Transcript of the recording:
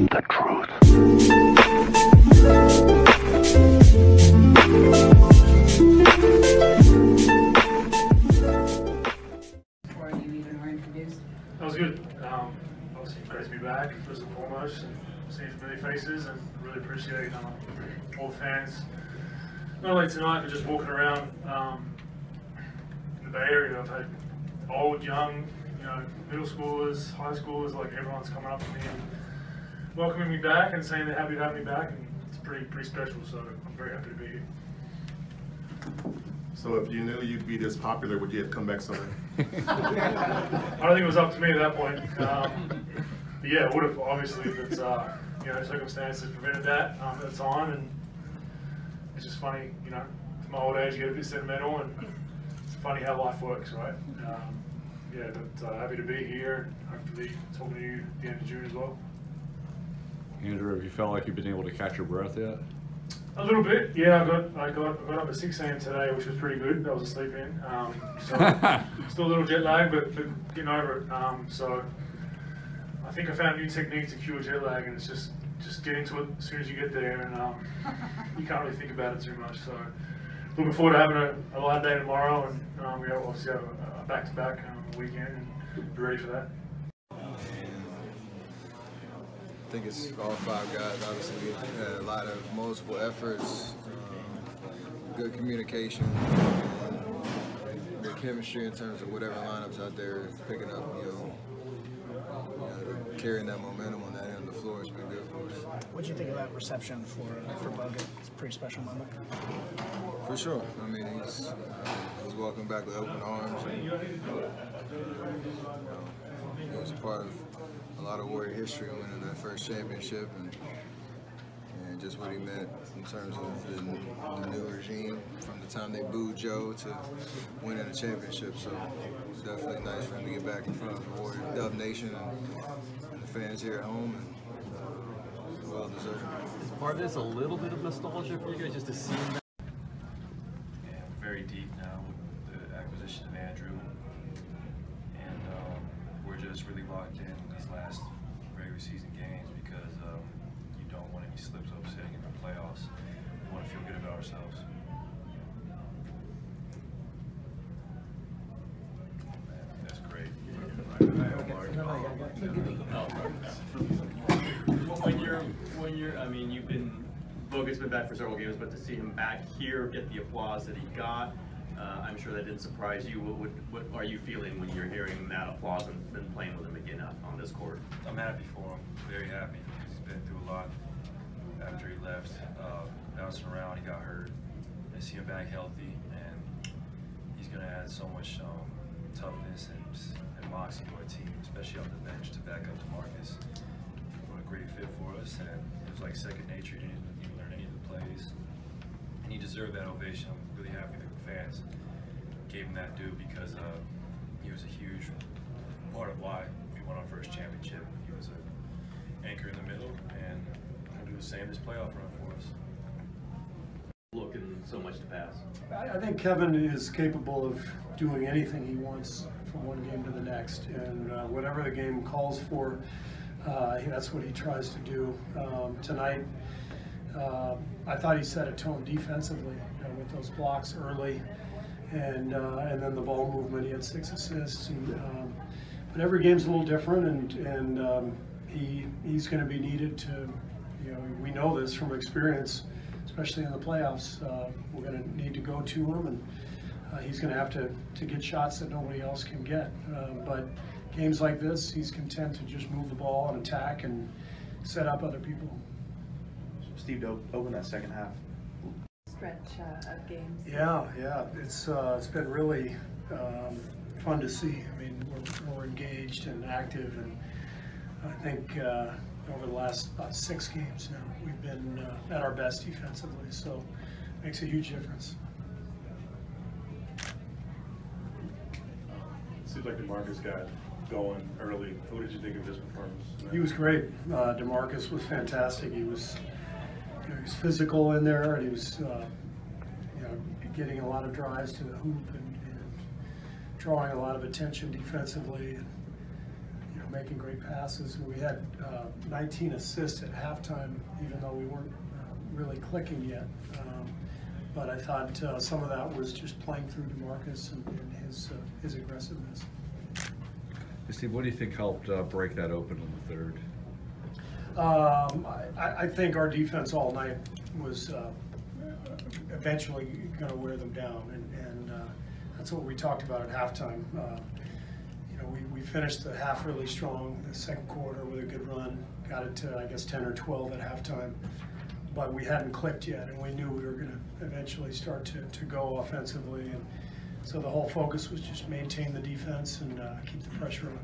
the truth. Before you even were introduced? That was good. Obviously, great to be back, first and foremost, and seeing familiar faces, and really appreciate all the fans, not only tonight, but just walking around in the Bay Area. I've had old, young, middle schoolers, high schoolers, like everyone's coming up to me and welcoming me back and saying they're happy to have me back, and it's pretty special, so I'm very happy to be here. So if you knew you'd be this popular, would you have come back sooner? I don't think it was up to me at that point. But yeah, it would have, obviously, if it's, circumstances prevented that at the time. And it's just funny, at my old age, you get a bit sentimental, and it's funny how life works, right? Yeah, but happy to be here. Hopefully talking to you at the end of June as well. Andrew, have you felt like you've been able to catch your breath yet? A little bit, yeah. I got up at 6 a.m. today, which was pretty good. I was asleep in, so still a little jet lag, but getting over it. So I think I found a new technique to cure jet lag, and it's just get into it as soon as you get there, and you can't really think about it too much. So looking forward to having a live day tomorrow, and we obviously have a back-to-back weekend, and be ready for that. I think it's all 5 guys. Obviously, we had a lot of multiple efforts, good communication, good chemistry in terms of whatever lineups out there picking up, carrying that momentum on that end of the floor. It's been good for us. What did you think of that reception for Bogut? It's a pretty special moment. For sure. I mean, he's welcome back with open arms. And, he was part of a lot of Warrior history, winning that first championship, and just what he meant in terms of the new regime from the time they booed Joe to winning a championship. So it's definitely nice for him to get back in front of the Warrior Dub Nation and the fans here at home, and well deserved. Is part of this a little bit of nostalgia for you guys, just to see him? Yeah, we're very deep now with the acquisition of Andrew, and we're just really locked in these last regular season games because you don't want any slips up sitting in the playoffs. We want to feel good about ourselves. That's great. I mean, Bogut's been back for several games, but to see him back here, get the applause that he got, I'm sure that didn't surprise you. What are you feeling when you're hearing that applause and been playing with him again on this court? I'm happy for him, very happy, because he's been through a lot after he left, bouncing around, he got hurt. I see him back healthy, and he's going to add so much toughness and moxie to our team, especially on the bench to back up DeMarcus. What a great fit for us, and it was like second nature. He didn't even learn any of the plays, and he deserved that ovation. I'm really happy that the fans gave him that due because he was a huge part of why we won our first championship. He was an anchor in the middle, and he'll do the same this playoff run for us. Looking so much to pass. I think Kevin is capable of doing anything he wants from one game to the next, and whatever the game calls for, that's what he tries to do. Tonight, I thought he set a tone defensively with those blocks early, and then the ball movement. He had 6 assists, but every game's a little different, and he's going to be needed to. We know this from experience, especially in the playoffs. We're going to need to go to him, and he's going to have to get shots that nobody else can get. But games like this, he's content to just move the ball and attack and set up other people. Steve, to open that second half. Stretch of games. Yeah, it's been really fun to see. I mean, we're engaged and active, and I think over the last about 6 games now, we've been at our best defensively, so it makes a huge difference. Seems like DeMarcus got going early. What did you think of his performance? He was great. DeMarcus was fantastic. He was physical in there, and he was getting a lot of drives to the hoop and drawing a lot of attention defensively, and making great passes. We had 19 assists at halftime, even though we weren't really clicking yet. But I thought some of that was just playing through DeMarcus and his aggressiveness. Steve, what do you think helped break that open in the third? I think our defense all night was eventually going to wear them down, and that's what we talked about at halftime. You know, we finished the half really strong, the second quarter with a good run, got it to, I guess, 10 or 12 at halftime, but we hadn't clicked yet, and we knew we were going to eventually start to go offensively, and so the whole focus was just maintain the defense and keep the pressure on.